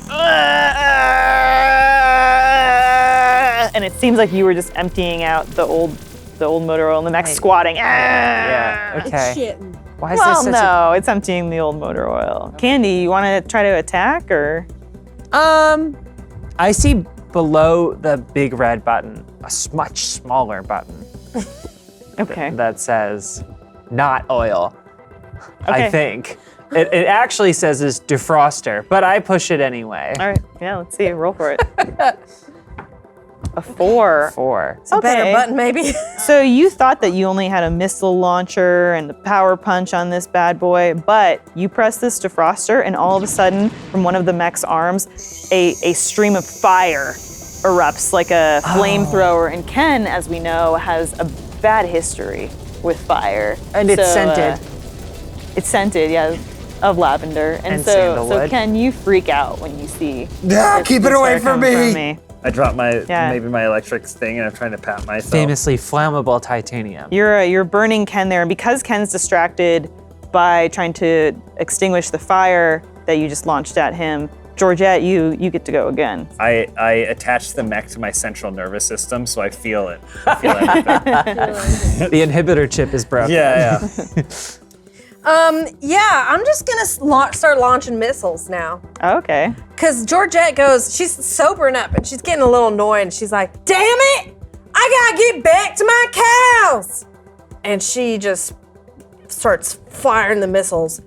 and it seems like you were just emptying out the old motor oil, and the mech's Right. squatting. Yeah, okay. Shit. Why is Well, this such no, it's emptying the old motor oil. Candy, you want to try to attack or? I see below the big red button a much smaller button Okay. that says not oil. Okay. I think. It actually says is defroster, but I push it anyway. All right. Yeah. Let's see. Roll for it. A 4. 4. It's a better Okay. button, maybe. So you thought that you only had a missile launcher and the power punch on this bad boy, but you press this defroster, and all of a sudden, from one of the mech's arms, a stream of fire erupts like a flamethrower. And Ken, as we know, has a bad history with fire. And it's scented. It's scented, yeah, of lavender. And so sandalwood. Ken, you freak out when you see. Keep it this away fire from coming me. I dropped Yeah. maybe my electric thing, and I'm trying to pat myself. Famously flammable titanium. You're burning Ken there, and because Ken's distracted by trying to extinguish the fire that you just launched at him, Georgette, you get to go again. I attached the mech to my central nervous system, so I feel it. I feel everything. The inhibitor chip is broken. Yeah. Yeah, I'm just gonna start launching missiles now. Okay. Cause Georgette goes, she's sobering up and she's getting a little annoyed. And she's like, "Damn it! I gotta get back to my cows!" And she just starts firing the missiles.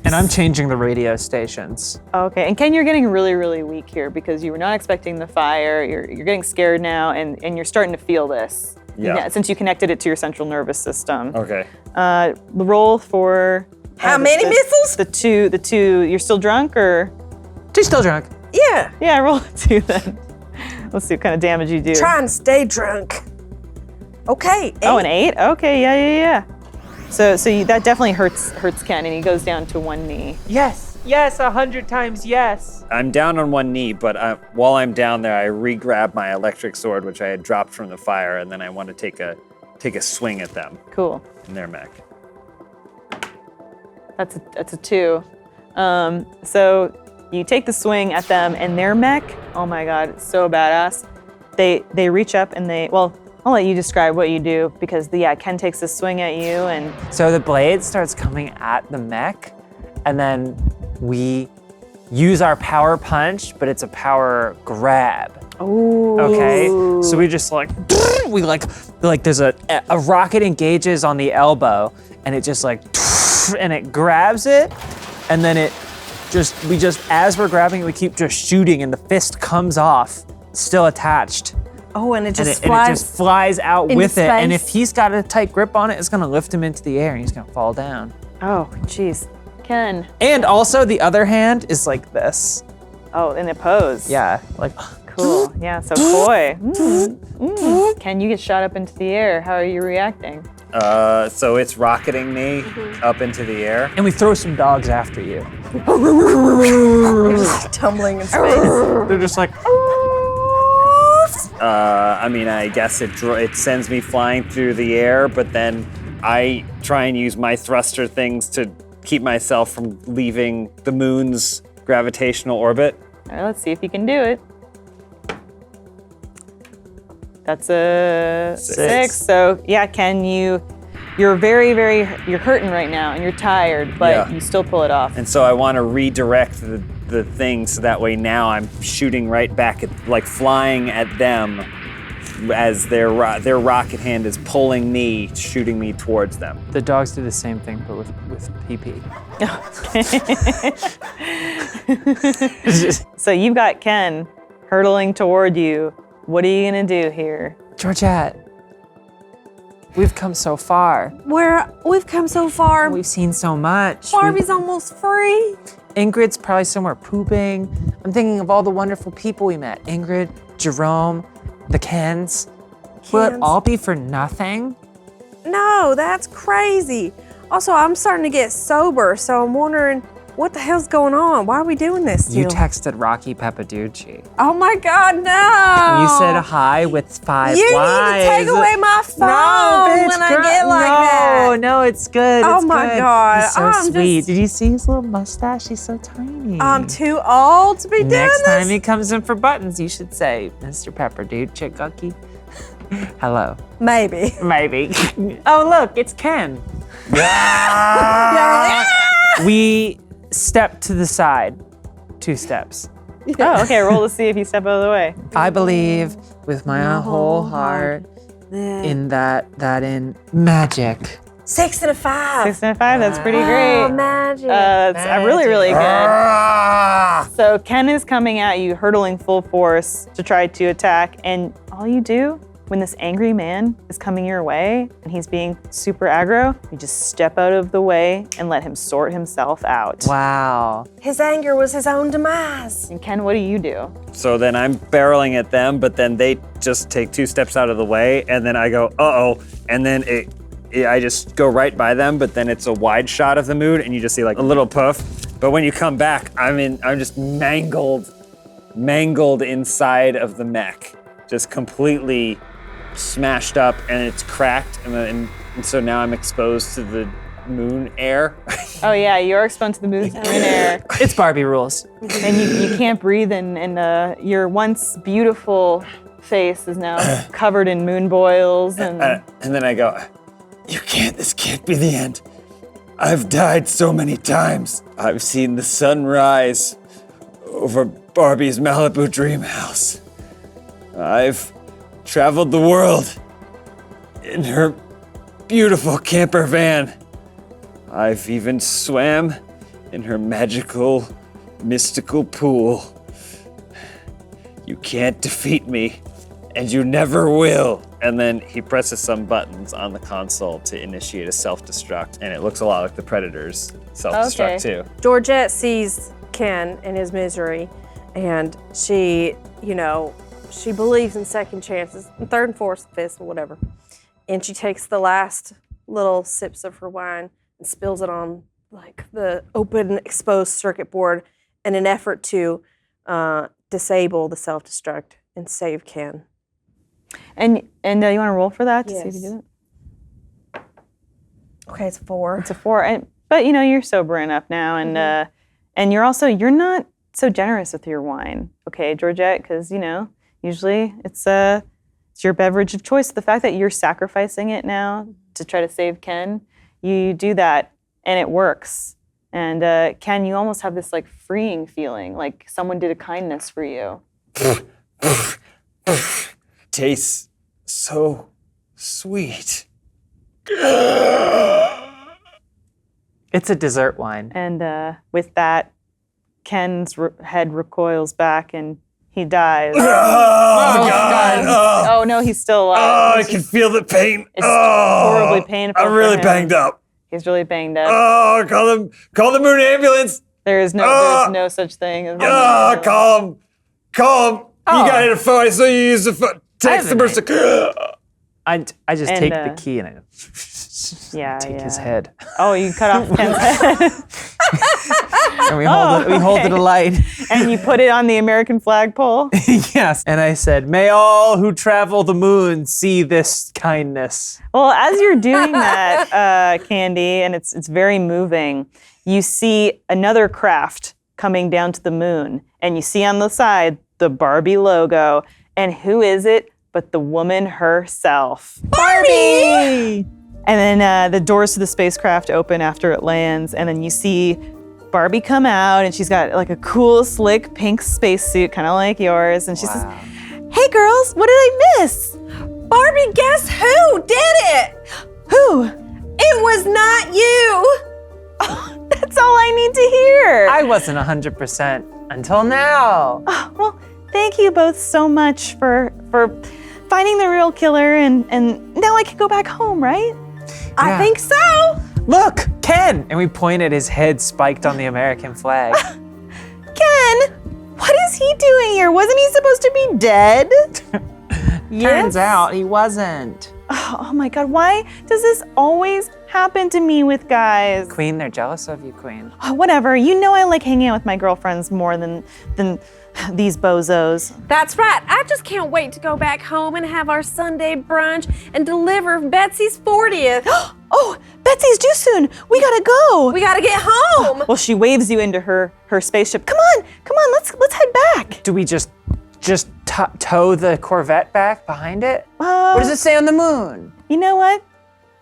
And I'm changing the radio stations. Okay. And Ken, you're getting really, really weak here because you were not expecting the fire. You're getting scared now, and you're starting to feel this. Yeah. Since you connected it to your central nervous system. Okay. Roll for. How many missiles? The two. You're still drunk or? She's still drunk. Yeah, Yeah, roll a 2 then. Let's see what kind of damage you do. trying to stay drunk. Okay. Oh, an 8. 8? Okay, yeah. So that definitely hurts Ken, and he goes down to one knee. Yes, 100 times yes. I'm down on one knee, but while I'm down there, I re-grab my electric sword, which I had dropped from the fire, and then I want to take a swing at them Cool. in their mech. That's a 2. So you take the swing at them, and their mech, oh my god, it's so badass. They reach up and I'll let you describe what you do because Ken takes the swing at you and So the blade starts coming at the mech, and then we use our power punch, but it's a power grab. ooh. Okay, so we just there's a rocket engages on the elbow, and it just and it grabs it, and then we just as we're grabbing it, we keep just shooting, and the fist comes off, still attached. Oh, and it And just it just flies out into with it. And space. if he's got a tight grip on it, it's gonna lift him into the air and he's gonna fall down. Oh, jeez. Ken. And also the other hand is like this. Oh, in a pose. Yeah, like, Cool. Yeah, so coy. Ken, you get shot up into the air. How are you reacting? So it's rocketing me up into the air. and we throw some dogs after you. You're just tumbling in space. They're just like, I mean, I guess it sends me flying through the air, but then I try and use my thruster things to keep myself from leaving the moon's gravitational orbit. All right, let's see if you can do it. That's a 6. So yeah, Ken, you're you're hurting right now and you're tired, but Yeah. you still pull it off. And so I want to redirect the thing so that way now I'm shooting right back at, like flying at them as their rocket hand is pulling me, shooting me towards them. the dogs do the same thing, but with PP. So you've got Ken hurtling toward you. What are you gonna do here? Georgette, we've come so far. We've come so far. We've seen so much. Barbie's almost free. Ingrid's probably somewhere pooping. I'm thinking of all the wonderful people we met. Ingrid, Jerome, the Kens. Will it Kens. all be for nothing? No, that's crazy. Also, I'm starting to get sober, so I'm wondering what the hell's going on? Why are we doing this still? You texted Rocky Papaducci. Oh my God, no! You said hi with 5 You Ys. need to take away my phone bitch, when I girl, get like that. No, it's good. Oh it's my good. God, He's so I'm sweet. just- Did you see his little mustache? He's so tiny. I'm too old to be doing Next this. time he comes in for buttons, you should say, Mr. Pepperdude, Gucky. Hello. Maybe. Maybe. Oh, look, it's Ken. Yeah, We step to the side. 2 steps. Oh, okay. Roll to see if you step out of the way. I believe with my whole heart in that in magic. 6 and a 5. 6 and a 5. That's pretty Oh, great. magic. It's really, really good. So Ken is coming at you, hurtling full force to try to attack, and all you do when this angry man is coming your way and he's being super aggro, you just step out of the way and let him sort himself out. Wow. His anger was his own demise. And Ken, what do? So then I'm barreling at them, but then they just take 2 steps out of the way, and then I go, uh-oh, and then I just go right by them, but then it's a wide shot of the moon, and you just see like a little puff. But when you come back, I'm just mangled inside of the mech, just completely smashed up, and it's cracked, and so now I'm exposed to the moon air. Oh yeah, you're exposed to the moon air, It's Barbie rules. and you can't breathe, and your once beautiful face is now covered in moon boils, and And then I go, this can't be the end. I've died so many times. I've seen the sun rise over Barbie's Malibu dream house. I've traveled the world in her beautiful camper van. I've even swam in her magical, mystical pool. You can't defeat me, and you never will. And then he presses some buttons on the console to initiate a self-destruct, and it looks a lot like the Predator's self-destruct too. Georgette sees Ken in his misery, and she, she believes in second chances, and third and fourth, fifth, whatever. And she takes the last little sips of her wine and spills it on like the open, exposed circuit board in an effort to disable the self-destruct and save Ken. you want to roll for that to see if you Yes. do it? Okay, it's 4. It's a 4, but you're sober enough now, and you're not so generous with your wine, okay, Georgette? Because usually it's your beverage of choice. The fact that you're sacrificing it now to try to save Ken, you do that, and it works. And Ken, you almost have this like freeing feeling, like someone did a kindness for you. Tastes so sweet. It's a dessert wine. And with that, Ken's head recoils back and he dies. Oh, God. Oh no, he's still alive. Oh, I can feel the pain. It's horribly painful. I'm for really him. banged up. He's really banged up. Oh, call the moon ambulance. There's no such thing as Oh, call him. You got a phone. I saw you use the phone. Text the person. I just And, take the key and I take his head. Oh, you cut off Ken's head. And we hold it alight. And you put it on the American flagpole. Yes. And I said, may all who travel the moon see this kindness. Well, as you're doing that, Candy, and it's very moving, you see another craft coming down to the moon. And you see on the side the Barbie logo. And who is it but the woman herself? Barbie! And then the doors to the spacecraft open after it lands. And then you see Barbie come out, and she's got like a cool, slick pink spacesuit, kind of like yours. And she says, hey girls, what did I miss? Barbie, guess who did it? Who? It was not you. That's all I need to hear. I wasn't 100% until now. Well, thank you both so much for finding the real killer, and now I can go back home, right? I think so. Look, Ken! And we point at his head spiked on the American flag. Ken, what is he doing here? Wasn't he supposed to be dead? Turns out he wasn't. Oh my God, why does this always happen to me with guys? Queen, they're jealous of you, Queen. Oh, whatever, you know I like hanging out with my girlfriends more than these bozos. That's right. I just can't wait to go back home and have our Sunday brunch and deliver Betsy's 40th. Oh, Betsy's due soon. We gotta go. We gotta get home. Well, she waves you into her spaceship. Come on, let's head back. Do we just tow the Corvette back behind it? What does it say on the moon? You know what?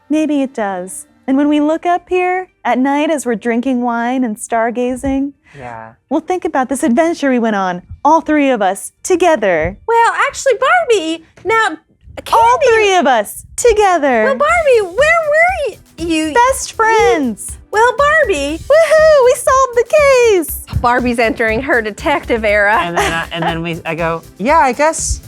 Maybe it does. And when we look up here at night as we're drinking wine and stargazing, Yeah. we'll think about this adventure we went on, all three of us, together. Well, actually, Barbie, now, Candy. All three of us, together. Well, Barbie, where were you? Best friends. Well, Barbie. Woohoo, we solved the case. Barbie's entering her detective era. And then I go, yeah, I guess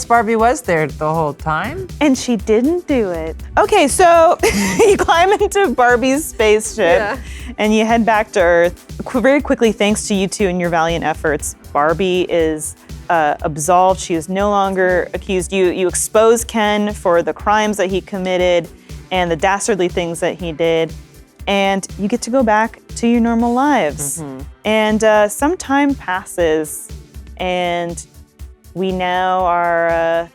Barbie was there the whole time. And she didn't do it. Okay, so you climb into Barbie's spaceship and you head back to Earth. Very quickly, thanks to you two and your valiant efforts, Barbie is absolved. She is no longer accused. You expose Ken for the crimes that he committed and the dastardly things that he did. And you get to go back to your normal lives. Mm-hmm. And some time passes and we now are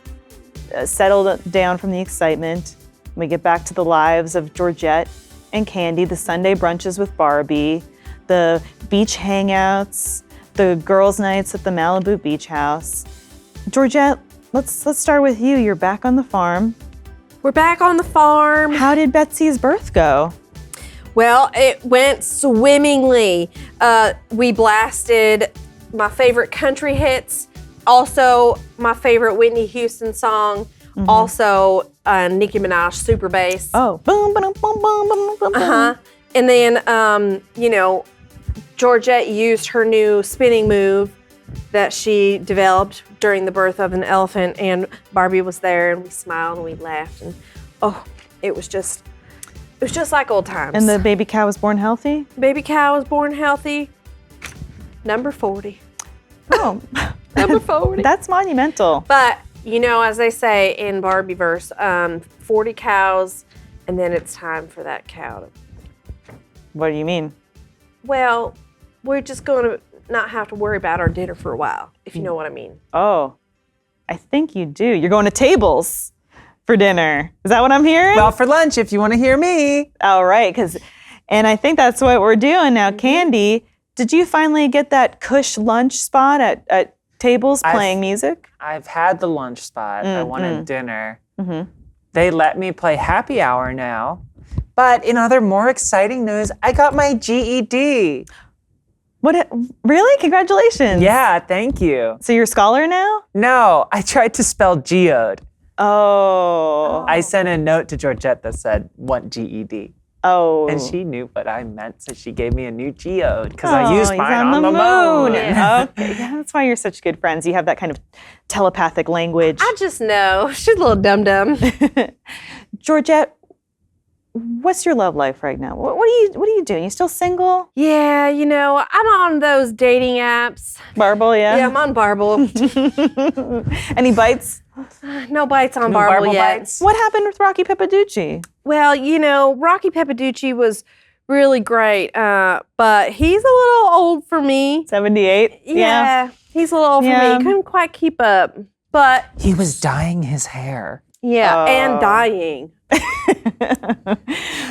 settled down from the excitement. We get back to the lives of Georgette and Candy, the Sunday brunches with Barbie, the beach hangouts, the girls' nights at the Malibu beach house. Georgette, let's start with you. You're back on the farm. We're back on the farm. How did Betsy's birth go? Well, it went swimmingly. We blasted my favorite country hits, also my favorite Whitney Houston song, also Nicki Minaj Super Bass. Oh, boom, boom, boom, boom, boom, boom. Uh-huh. And then, Georgette used her new spinning move that she developed during the birth of an elephant, and Barbie was there, and we smiled and we laughed, and it was just like old times. And the baby cow was born healthy? Baby cow was born healthy. Number 40. Oh, Number 40. that's monumental. But, as they say in Barbieverse, 40 cows, and then it's time for that cow to... What do you mean? Well, we're just going to not have to worry about our dinner for a while, if you know what I mean. Oh, I think you do. You're going to tables for dinner. Is that what I'm hearing? Well, for lunch, if you want to hear me. All right, and I think that's what we're doing now. Candy, did you finally get that cush lunch spot at tables playing music? I've had the lunch spot. I wanted dinner. Mm-hmm. They let me play happy hour now. But in other more exciting news, I got my GED. What? Really? Congratulations. Yeah, thank you. So you're a scholar now? No, I tried to spell geode. Oh. I sent a note to Georgette that said, want GED. Oh. And she knew what I meant, so she gave me a new geode because I used he's mine on the moon. Yeah. Okay. Yeah, that's why you're such good friends. You have that kind of telepathic language. I just know. She's a little dum-dum. Georgette, what's your love life right now? What are you doing? You still single? Yeah, you know, I'm on those dating apps. Barble, yeah? Yeah, I'm on Barble. Any bites? No bites on No Barble Barble yet. bites? What happened with Rocky Peppaducci? Well, you know, Rocky Peppaducci was really great, but he's a little old for me. 78? Yeah, he's a little old for Yeah. me. Couldn't quite keep up. But He was dyeing his hair. yeah, Oh. and dying.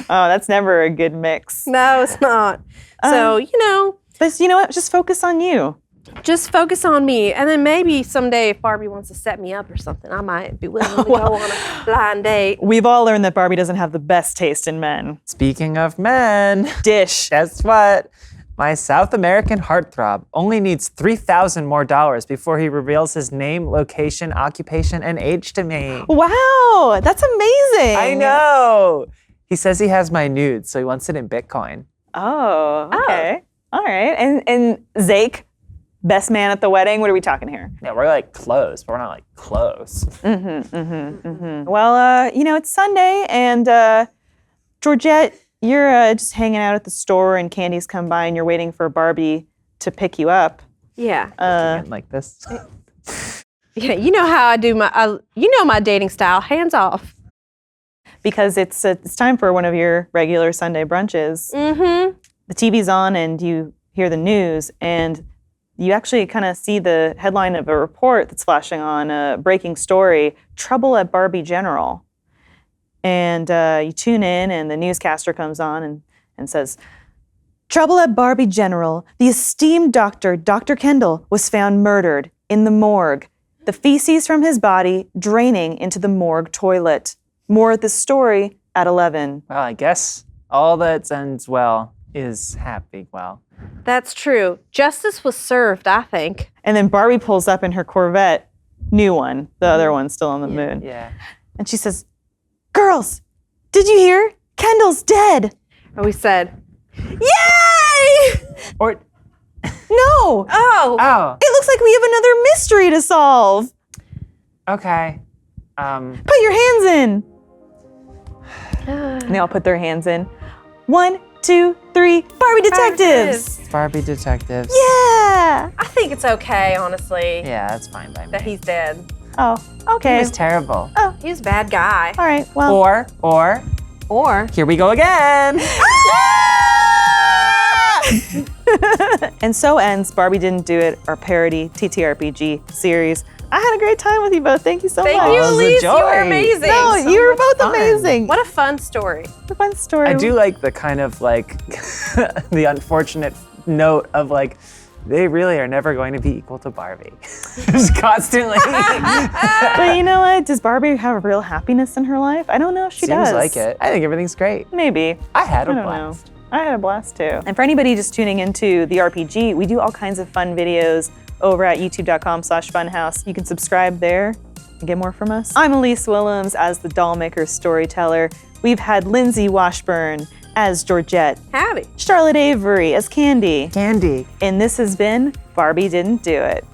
Oh, that's never a good mix. No, it's not. So, you know, But you know what? Just focus on you. just focus on me. And then maybe someday if Barbie wants to set me up or something, I might be willing to go on a blind date. We've all learned that Barbie doesn't have the best taste in men. Speaking of men, Dish. guess what? My South American heartthrob only needs $3,000 more before he reveals his name, location, occupation, and age to me. Wow, that's amazing. I know. He says he has my nudes, so he wants it in Bitcoin. Oh, okay. All right. And Zake, best man at the wedding. What are we talking here? Yeah, we're like close, but we're not like close. Well, you know, it's Sunday, and Georgette, you're just hanging out at the store, and Candy's come by, and you're waiting for Barbie to pick you up. Yeah. Again, like this. Yeah, you know how I do my dating style, hands off. Because it's time for one of your regular Sunday brunches. Mm-hmm. The TV's on, and you hear the news, and you actually kind of see the headline of a report that's flashing on a breaking story, Trouble at Barbie General. And you tune in, and the newscaster comes on and says, Trouble at Barbie General. The esteemed doctor, Dr. Kendall, was found murdered in the morgue. The feces from his body draining into the morgue toilet. More at the story at 11. Well, I guess all that ends well is happy well. That's true. Justice was served, I think. And then Barbie pulls up in her Corvette, new one, the other one's still on the moon. Yeah. And she says, Girls, did you hear? Kendall's dead. And we said, Yay! Or, No. Oh. oh, It looks like we have another mystery to solve. okay. Put your hands in. And they all put their hands in. 1, 2, 3, Barbie detectives. Barbie detectives. Yeah. I think it's okay, honestly, Yeah, that's fine by me. that he's dead. Oh, He okay. was terrible. He was a bad guy. All right, well. Or, Or here we go again. And so ends Barbie Didn't Do It, our parody TTRPG series. I had a great time with you both. Thank you so much. thank you, it was a Elise. You were joy. amazing. No, So you were much both fun. amazing. What a fun story. a fun story. I do like the kind of like the unfortunate note of like they really are never going to be equal to Barbie. Just constantly. But you know what? Does Barbie have real happiness in her life? I don't know if she does. Seems like it. I think everything's great. Maybe. I had a I don't blast. know. I had a blast too. And for anybody just tuning into the RPG, we do all kinds of fun videos over at youtube.com/funhaus. You can subscribe there and get more from us. I'm Elyse Willems as the Dollmaker Storyteller. We've had Lindsey Washburn as Georgette, Howdy. Charlotte Avery as Candy, Candy. and this has been Barbie Didn't Do It.